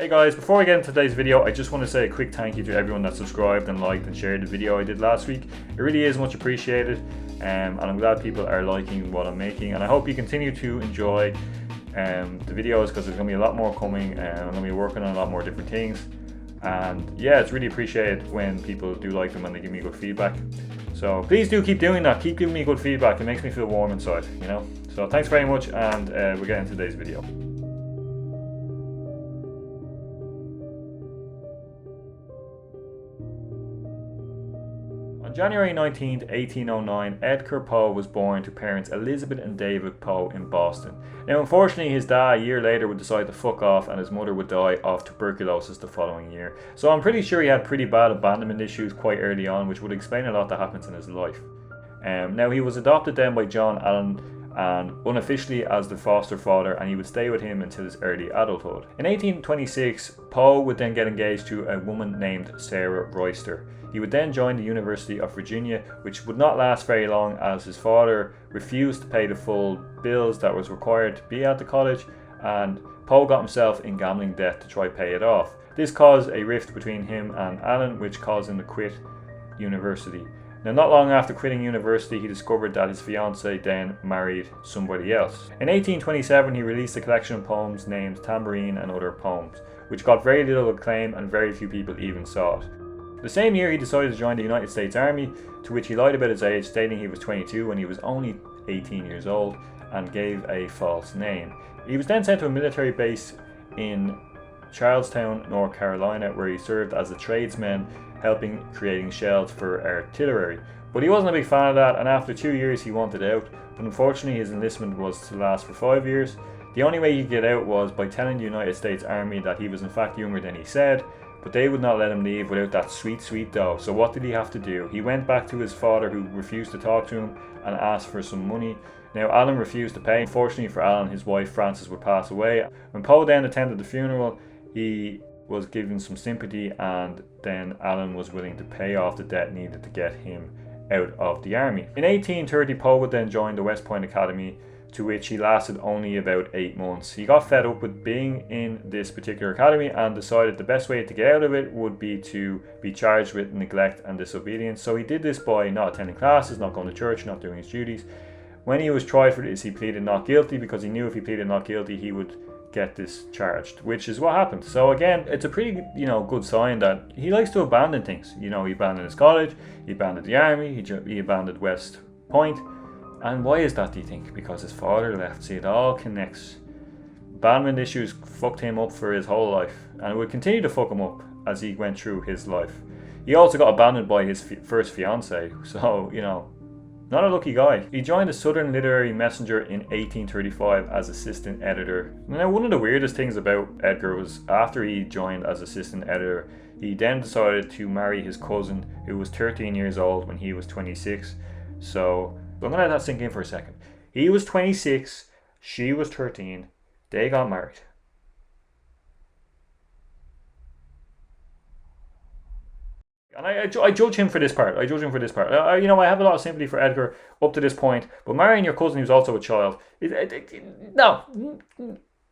Hey guys, before I get into today's video, I just want to say a quick thank you to everyone that subscribed and liked and shared the video I did last week. It really is much appreciated, and I'm glad people are liking what I'm making, and I hope you continue to enjoy the videos, because there's going to be a lot more coming, and I'm going to be working on a lot more different things. And yeah, it's really appreciated when people do like them and they give me good feedback. So please do keep doing that, keep giving me good feedback. It makes me feel warm inside, you know. So thanks very much, and we'll get into today's video. On January 19, 1809, Edgar Poe was born to parents Elizabeth and David Poe in Boston. Now, unfortunately, his dad a year later would decide to fuck off, and his mother would die of tuberculosis the following year. So I'm pretty sure he had pretty bad abandonment issues quite early on, which would explain a lot that happens in his life. Now, he was adopted then by John Allan, and unofficially as the foster father, and he would stay with him until his early adulthood. In 1826, Poe would then get engaged to a woman named Sarah Royster. He would then join the University of Virginia, which would not last very long, as his father refused to pay the full bills that was required to be at the college, and Poe got himself in gambling debt to try pay it off. This caused a rift between him and Allan, which caused him to quit university. Now, not long after quitting university, he discovered that his fiancée then married somebody else. In 1827, he released a collection of poems named Tambourine and Other Poems, which got very little acclaim and very few people even saw it. The same year, he decided to join the United States Army, to which he lied about his age, stating he was 22 when he was only 18 years old, and gave a false name. He was then sent to a military base in Charlestown, North Carolina, where he served as a tradesman, helping creating shells for artillery. But he wasn't a big fan of that, and after 2 years he wanted out, but unfortunately his enlistment was to last for 5 years. The only way he could get out was by telling the United States Army that he was in fact younger than he said, but they would not let him leave without that sweet dough. So what did he have to do? He went back to his father, who refused to talk to him, and asked for some money. Now, Allan refused to pay. Unfortunately for Allan, his wife Frances would pass away. When Poe then attended the funeral, he was given some sympathy, and then Allan was willing to pay off the debt needed to get him out of the army. In 1830, Poe would then join the West Point Academy, to which he lasted only about 8 months. He got fed up with being in this particular academy and decided the best way to get out of it would be to be charged with neglect and disobedience. So he did this by not attending classes, not going to church, not doing his duties. When he was tried for this, he pleaded not guilty, because he knew if he pleaded not guilty, he would get discharged, which is what happened. So again, it's a pretty, good sign that he likes to abandon things. He abandoned his college, he abandoned the army, he abandoned West Point. And why is that, do you think? Because his father left. See, it all connects. Abandonment issues fucked him up for his whole life, and it would continue to fuck him up as he went through his life. He also got abandoned by his first fiancée, so, not a lucky guy. He joined the Southern Literary Messenger in 1835 as assistant editor. Now, one of the weirdest things about Edgar was after he joined as assistant editor, he then decided to marry his cousin, who was 13 years old when he was 26. So I'm going to let that sink in for a second. He was 26, she was 13, they got married. And I judge him for this part. I have a lot of sympathy for Edgar up to this point, but marrying your cousin who's also a child, no,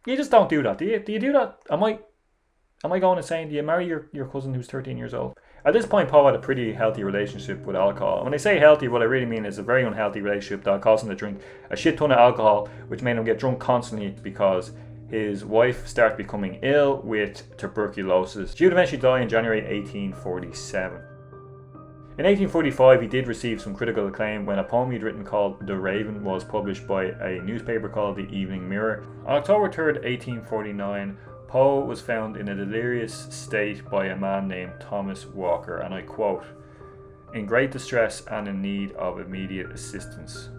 you just don't do that. Do you do that? Am I going insane? Do you marry your cousin who's 13 years old? At this point, Poe had a pretty healthy relationship with alcohol. When I say healthy, what I really mean is a very unhealthy relationship that caused him to drink a shit ton of alcohol, which made him get drunk constantly because his wife started becoming ill with tuberculosis. She would eventually die in January 1847. In 1845, he did receive some critical acclaim when a poem he'd written called The Raven was published by a newspaper called the Evening Mirror. On October 3rd, 1849, Poe was found in a delirious state by a man named Thomas Walker, and I quote, "in great distress and in need of immediate assistance."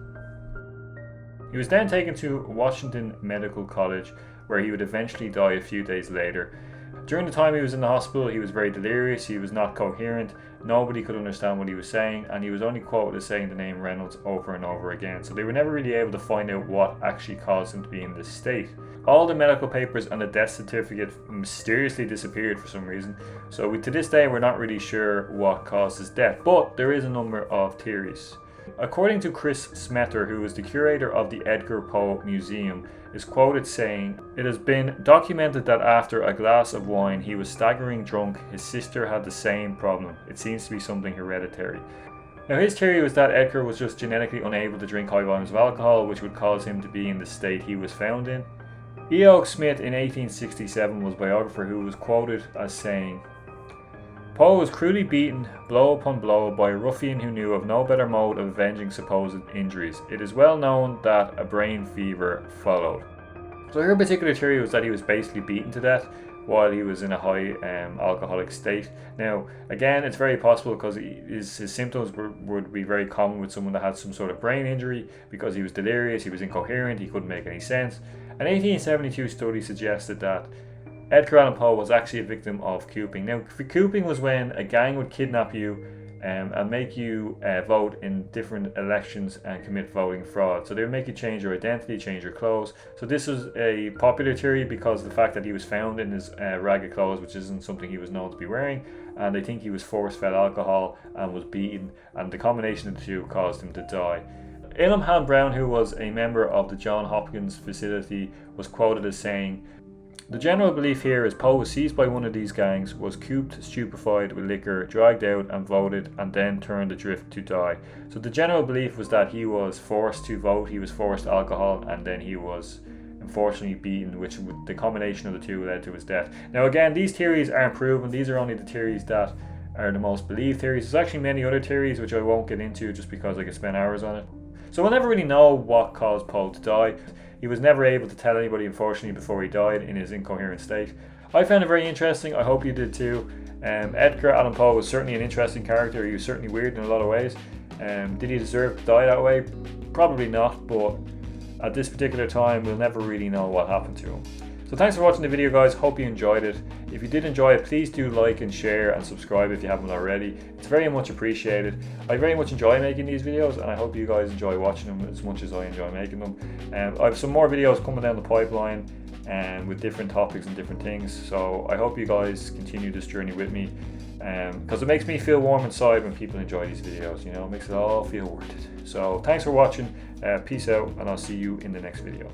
He was then taken to Washington Medical College, where he would eventually die a few days later. During the time he was in the hospital, he was very delirious, he was not coherent, nobody could understand what he was saying, and he was only quoted as saying the name Reynolds over and over again. So they were never really able to find out what actually caused him to be in this state. All the medical papers and the death certificate mysteriously disappeared for some reason. So to this day, we're not really sure what caused his death, but there is a number of theories. According to Chris Smetter, who is the curator of the Edgar Poe Museum, is quoted saying, "It has been documented that after a glass of wine he was staggering drunk. His sister had the same problem. It seems to be something hereditary." Now his theory was that Edgar was just genetically unable to drink high volumes of alcohol, which would cause him to be in the state he was found in. E.O. Smith in 1867 was a biographer who was quoted as saying, "Poe was cruelly beaten, blow upon blow, by a ruffian who knew of no better mode of avenging supposed injuries. It is well known that a brain fever followed." So her particular theory was that he was basically beaten to death while he was in a high alcoholic state. Now, again, it's very possible because his symptoms would be very common with someone that had some sort of brain injury, because he was delirious, he was incoherent, he couldn't make any sense. An 1872 study suggested that Edgar Allan Poe was actually a victim of cooping. Now, cooping was when a gang would kidnap you and make you vote in different elections and commit voting fraud. So they would make you change your identity, change your clothes. So this was a popular theory because of the fact that he was found in his ragged clothes, which isn't something he was known to be wearing, and they think he was force-fed alcohol and was beaten, and the combination of the two caused him to die. Elam Brown, who was a member of the Johns Hopkins facility, was quoted as saying, "The general belief here is Poe was seized by one of these gangs, was cooped, stupefied with liquor, dragged out and voted, and then turned adrift to die." So the general belief was that he was forced to vote, he was forced alcohol, and then he was unfortunately beaten, which the combination of the two led to his death. Now again, these theories aren't proven, these are only the theories that are the most believed theories. There's actually many other theories which I won't get into just because I could spend hours on it. So we'll never really know what caused Poe to die. He was never able to tell anybody, unfortunately, before he died in his incoherent state. I found it very interesting. I hope you did too. Edgar Allan Poe was certainly an interesting character. He was certainly weird in a lot of ways. Did he deserve to die that way? Probably not, but at this particular time, we'll never really know what happened to him. So thanks for watching the video, guys. Hope you enjoyed it. If you did enjoy it, please do like and share and subscribe if you haven't already. It's very much appreciated. I very much enjoy making these videos, and I hope you guys enjoy watching them as much as I enjoy making them. I have some more videos coming down the pipeline with different topics and different things. So I hope you guys continue this journey with me, because it makes me feel warm inside when people enjoy these videos. You know, it makes it all feel worth it. So thanks for watching. Peace out, and I'll see you in the next video.